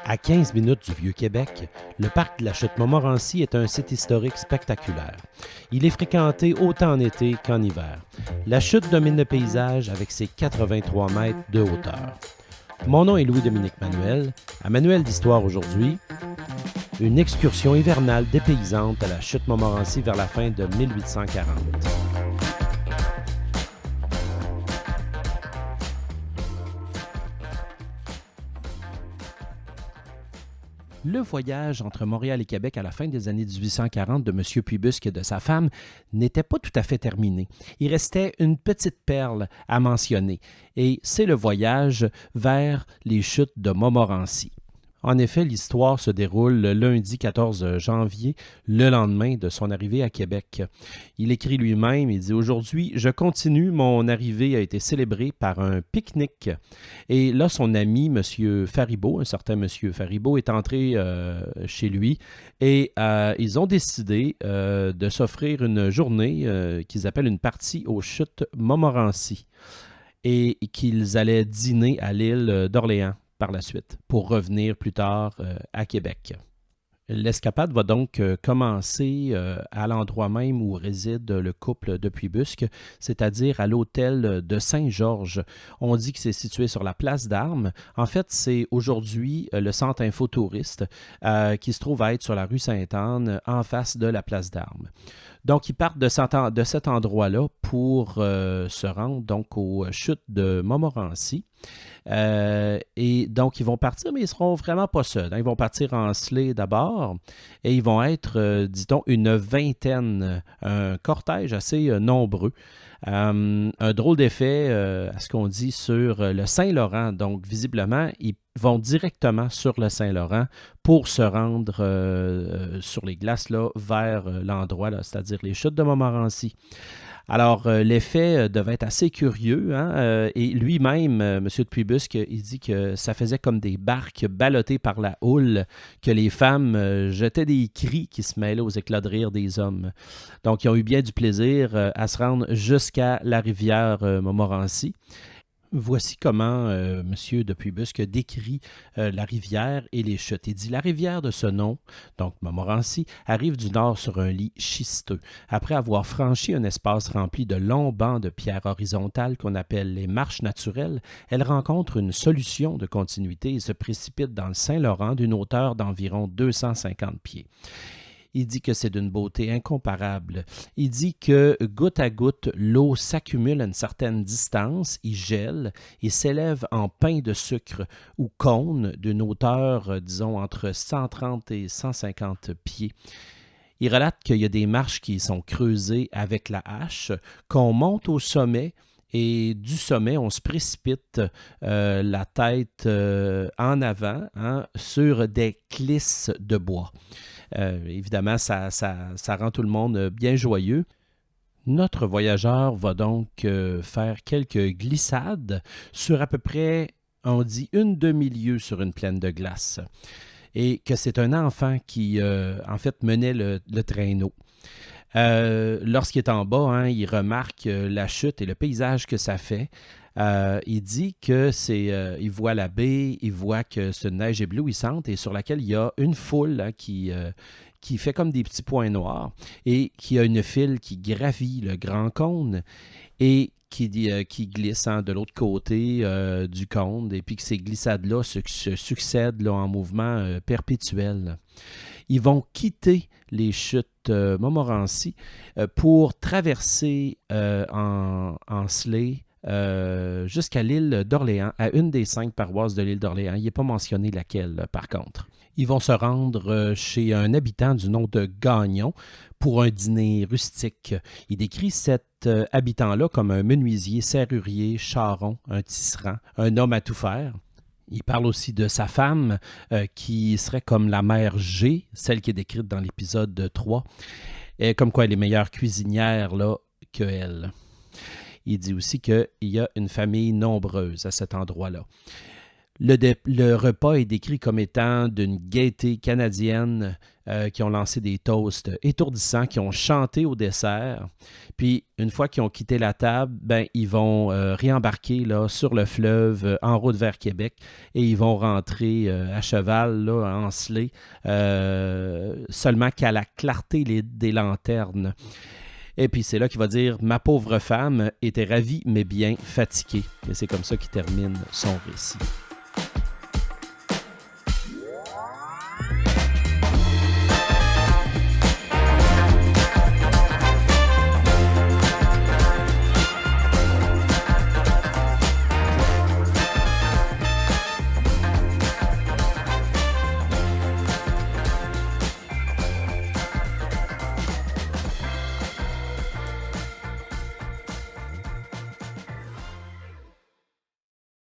À 15 minutes du Vieux-Québec, le parc de la Chute-Montmorency est un site historique spectaculaire. Il est fréquenté autant en été qu'en hiver. La chute domine le paysage avec ses 83 mètres de hauteur. Mon nom est Louis-Dominique Manuel. À Manuel d'Histoire aujourd'hui, une excursion hivernale dépaysante à la Chute-Montmorency vers la fin de 1840. Le voyage entre Montréal et Québec à la fin des années 1840 de M. Puyebusque et de sa femme n'était pas tout à fait terminé. Il restait une petite perle à mentionner, et c'est le voyage vers les chutes de Montmorency. En effet, l'histoire se déroule le lundi 14 janvier, le lendemain de son arrivée à Québec. Il écrit lui-même, il dit « Aujourd'hui, je continue, mon arrivée a été célébrée par un pique-nique. » Et là, son ami, M. Faribault, un certain M. Faribault, est entré chez lui et ils ont décidé de s'offrir une journée qu'ils appellent une partie aux chutes Montmorency et qu'ils allaient dîner à l'île d'Orléans par la suite, pour revenir plus tard à Québec. L'escapade va donc commencer à l'endroit même où réside le couple de Puyebusque, c'est-à-dire à l'hôtel de Saint-Georges. On dit que c'est situé sur la place d'Armes. En fait, c'est aujourd'hui le centre infotouriste qui se trouve à être sur la rue Sainte-Anne, en face de la place d'Armes. Donc, ils partent de cet endroit-là pour se rendre donc aux chutes de Montmorency. Et donc, ils vont partir, mais ils ne seront vraiment pas seuls. Ils vont partir en sleigh d'abord et ils vont être, dit-on, une vingtaine, un cortège assez nombreux. Un drôle d'effet à ce qu'on dit sur le Saint-Laurent. Donc, visiblement, ils vont directement sur le Saint-Laurent pour se rendre sur les glaces là, vers l'endroit, là, c'est-à-dire les chutes de Montmorency. Alors, l'effet devait être assez curieux, hein? Et lui-même, M. de Puyebusque, il dit que ça faisait comme des barques ballottées par la houle, que les femmes jetaient des cris qui se mêlaient aux éclats de rire des hommes. Donc, ils ont eu bien du plaisir à se rendre jusqu'à la rivière Montmorency. Voici comment M. de Puyebusque décrit la rivière et les chutes. Il dit « La rivière de ce nom, donc Montmorency, arrive du nord sur un lit schisteux. Après avoir franchi un espace rempli de longs bancs de pierres horizontales qu'on appelle les marches naturelles, elle rencontre une solution de continuité et se précipite dans le Saint-Laurent d'une hauteur d'environ 250 pieds. » Il dit que c'est d'une beauté incomparable. Il dit que goutte à goutte, l'eau s'accumule à une certaine distance, il gèle et s'élève en pain de sucre ou cône d'une hauteur, disons, entre 130 et 150 pieds. Il relate qu'il y a des marches qui sont creusées avec la hache, qu'on monte au sommet. Et du sommet, on se précipite la tête en avant sur des clisses de bois. Évidemment, ça rend tout le monde bien joyeux. Notre voyageur va donc faire quelques glissades sur à peu près, on dit, une demi-lieue sur une plaine de glace. Et que c'est un enfant qui, en fait, menait le traîneau. Lorsqu'il est en bas, il remarque la chute et le paysage que ça fait. Il dit que il voit la baie, il voit que c'est une neige éblouissante et sur laquelle il y a une foule qui fait comme des petits points noirs et qui a une file qui gravit le grand cône et qui glisse de l'autre côté du cône et puis que ces glissades-là se succèdent là, en mouvement perpétuel. Ils vont quitter les chutes Montmorency pour traverser en sleigh jusqu'à l'île d'Orléans, à une des 5 paroisses de l'île d'Orléans. Il n'est pas mentionné laquelle, par contre. Ils vont se rendre chez un habitant du nom de Gagnon pour un dîner rustique. Il décrit cet habitant-là comme un menuisier, serrurier, charron, un tisserand, un homme à tout faire. Il parle aussi de sa femme qui serait comme la mère G, celle qui est décrite dans l'épisode 3, et comme quoi elle est meilleure cuisinière là, qu'elle. Il dit aussi qu'il y a une famille nombreuse à cet endroit-là. Le repas est décrit comme étant d'une gaieté canadienne qui ont lancé des toasts étourdissants, qui ont chanté au dessert. Puis, une fois qu'ils ont quitté la table, ben, ils vont réembarquer là, sur le fleuve en route vers Québec et ils vont rentrer à cheval, là, encelés, seulement qu'à la clarté des lanternes. Et puis c'est là qu'il va dire « Ma pauvre femme était ravie mais bien fatiguée ». Et c'est comme ça qu'il termine son récit.